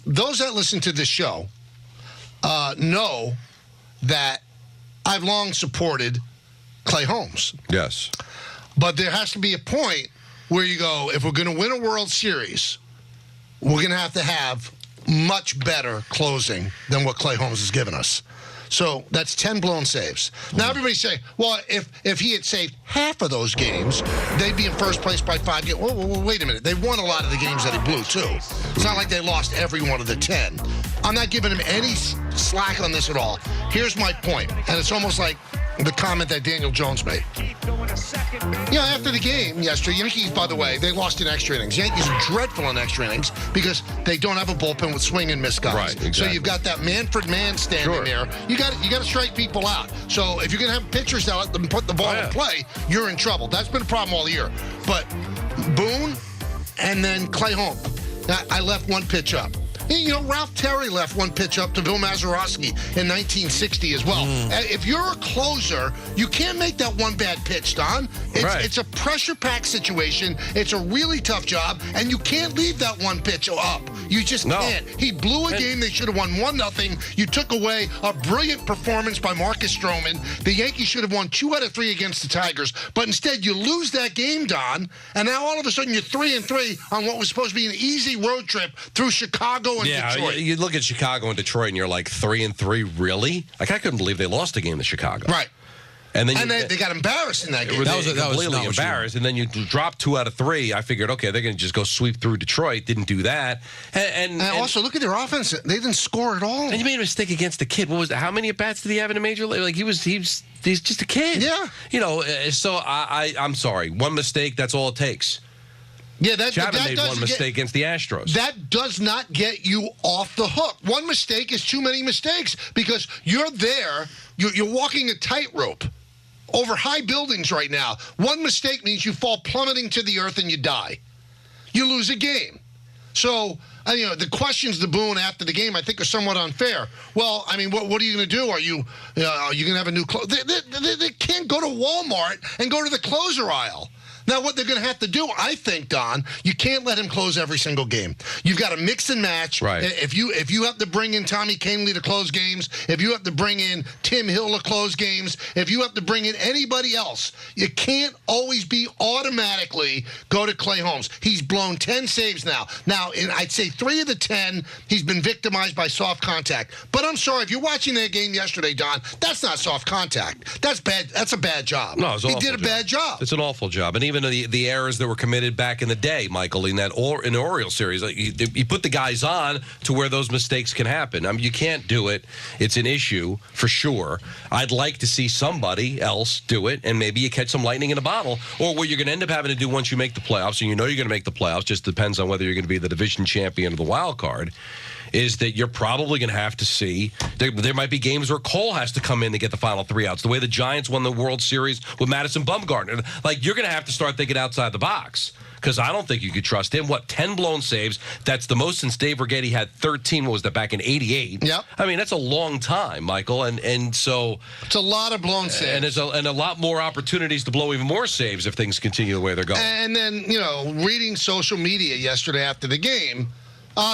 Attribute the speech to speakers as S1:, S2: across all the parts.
S1: those that listen to this show know that I've long supported Clay Holmes.
S2: Yes.
S1: But there has to be a point where you go, if we're going to win a World Series, we're going to have much better closing than what Clay Holmes has given us. So that's 10 blown saves. Now everybody's saying, well, if he had saved half of those games, they'd be in first place by 5 games. Whoa, wait a minute. They won a lot of the games that he blew, too. It's not like they lost every one of the 10. I'm not giving him any slack on this at all. Here's my point, and it's almost like the comment that Daniel Jones made. After the game yesterday, Yankees, by the way, they lost in extra innings. Yankees are dreadful in extra innings because they don't have a bullpen with swing and miss guys.
S2: Right, exactly.
S1: So you've got that Manfred man standing there. You got to strike people out. So if you're going to have pitchers that let them put the ball in play, you're in trouble. That's been a problem all year. But Boone and then Clay Holmes. Now, I left one pitch up. Ralph Terry left one pitch up to Bill Mazeroski in 1960 as well. If you're a closer, you can't make that one bad pitch, Don. It's a pressure-packed situation. It's a really tough job, and you can't leave that one pitch up. You just can't. He blew a game they should have won 1-0. You took away a brilliant performance by Marcus Stroman. The Yankees should have won 2 out of 3 against the Tigers, but instead you lose that game, Don, and now all of a sudden you're 3-3 on what was supposed to be an easy road trip through Chicago and Detroit.
S2: You look at Chicago and Detroit, and you're like 3-3, really? Like I couldn't believe they lost a game to Chicago.
S1: Right.
S2: And then
S1: they got embarrassed in that game.
S2: That was completely embarrassed. And then you drop 2 out of 3. I figured, okay, they're going to just go sweep through Detroit. Didn't do that. And
S1: also, look at their offense. They didn't score at all.
S2: And you made a mistake against the kid. What was how many at-bats did he have in a major league? Like he's just a kid.
S1: Yeah.
S2: So I'm sorry. One mistake, that's all it takes.
S1: Yeah,
S2: Chapman made one mistake against the Astros.
S1: That does not get you off the hook. One mistake is too many mistakes because you're there. You're walking a tightrope over high buildings right now. One mistake means you fall plummeting to the earth and you die. You lose a game. So, the questions to Boone after the game, I think, are somewhat unfair. Well, I mean, what are you going to do? Are you going to have a new closer? They can't go to Walmart and go to the closer aisle. Now, what they're going to have to do, I think, Don, you can't let him close every single game. You've got to mix and match.
S2: Right.
S1: If you have to bring in Tommy Kahnle to close games, if you have to bring in Tim Hill to close games, if you have to bring in anybody else, you can't always be automatically go to Clay Holmes. He's blown 10 saves now. Now, I'd say 3 of the 10, he's been victimized by soft contact. But I'm sorry, if you're watching that game yesterday, Don, that's not soft contact. That's bad. That's a bad job.
S2: No, he
S1: did a bad job.
S2: It's an awful job. And even the errors that were committed back in the day, Michael, in the Orioles series, you put the guys on to where those mistakes can happen. I mean, you can't do it. It's an issue for sure. I'd like to see somebody else do it, and maybe you catch some lightning in a bottle. Or what you're going to end up having to do once you make the playoffs, and you're going to make the playoffs, just depends on whether you're going to be the division champion or the wild card, is that you're probably going to have to see there might be games where Cole has to come in to get the final 3 outs. The way the Giants won the World Series with Madison Bumgarner. Like, you're going to have to start thinking outside the box because I don't think you could trust him. 10 blown saves? That's the most since Dave Righetti had 13. What was that, back in 88?
S1: Yep.
S2: I mean, that's a long time, Michael. And so
S1: it's a lot of blown saves.
S2: And a lot more opportunities to blow even more saves if things continue the way they're going.
S1: And then, reading social media yesterday after the game,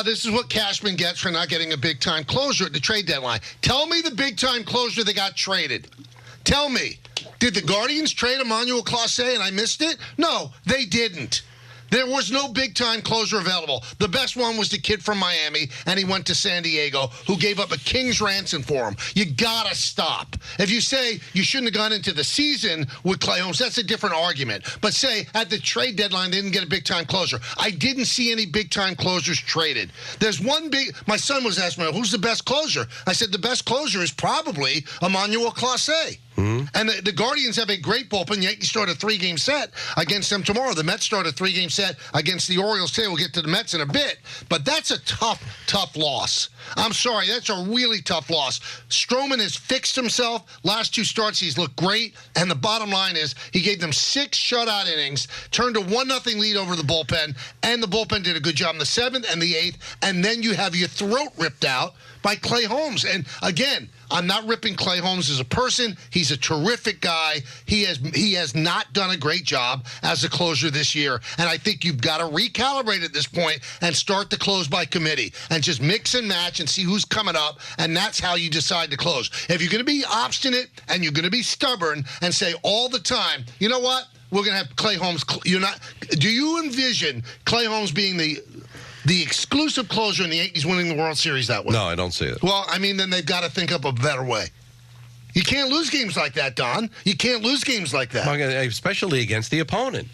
S1: this is what Cashman gets for not getting a big-time closer at the trade deadline. Tell me the big-time closer that got traded. Tell me. Did the Guardians trade Emmanuel Clase and I missed it? No, they didn't. There was no big-time closer available. The best one was the kid from Miami, and he went to San Diego, who gave up a king's ransom for him. You got to stop. If you say you shouldn't have gone into the season with Clay Holmes, that's a different argument. But say at the trade deadline they didn't get a big-time closer. I didn't see any big-time closers traded. There's one big – my son was asking me, who's the best closer? I said the best closer is probably Emmanuel Clase. Mm-hmm. And the Guardians have a great bullpen. Yankees start a 3-game set against them tomorrow. The Mets start a 3-game set against the Orioles today. We'll get to the Mets in a bit. But that's a tough loss. I'm sorry. That's a really tough loss. Stroman has fixed himself. Last 2 starts, he's looked great. And the bottom line is he gave them 6 shutout innings, turned a 1-0 lead over the bullpen, and the bullpen did a good job in the 7th and the 8th. And then you have your throat ripped out by Clay Holmes. And again, I'm not ripping Clay Holmes as a person. He's a terrific guy. He has not done a great job as a closer this year. And I think you've got to recalibrate at this point and start to close by committee and just mix and match and see who's coming up. And that's how you decide to close. If you're going to be obstinate and you're going to be stubborn and say all the time, you know what? We're going to have Clay Holmes. Do you envision Clay Holmes being the exclusive closer in the Yankees winning the World Series that way?
S2: No, I don't see it.
S1: Well, I mean, then they've got to think up a better way. You can't lose games like that, Don. You can't lose games like that.
S2: Especially against the opponent.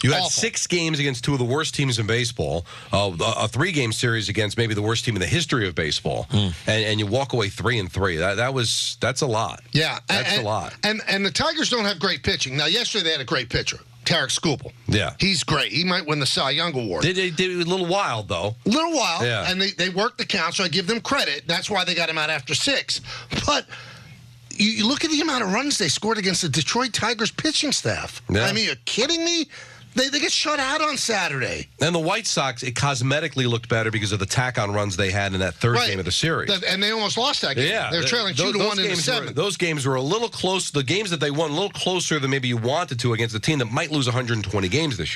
S2: You had 6 games against 2 of the worst teams in baseball, a 3-game series against maybe the worst team in the history of baseball, and you walk away 3-3. That's a lot.
S1: Yeah,
S2: that's a lot.
S1: And the Tigers don't have great pitching. Now, yesterday they had a great pitcher, Tarek Skubal.
S2: Yeah,
S1: he's great. He might win the Cy Young Award.
S2: They did a little wild though.
S1: A little wild.
S2: Yeah,
S1: and they worked the count, so I give them credit. That's why they got him out after 6. But you look at the amount of runs they scored against the Detroit Tigers pitching staff.
S2: Yeah.
S1: I mean, you're kidding me? They get shut out on Saturday.
S2: And the White Sox, it cosmetically looked better because of the tack-on runs they had in that third game of the series.
S1: And they almost lost that game.
S2: Yeah.
S1: They were trailing 2-1 in the 7th.
S2: Those games were a little close. The games that they won, a little closer than maybe you wanted to against a team that might lose 120 games this year.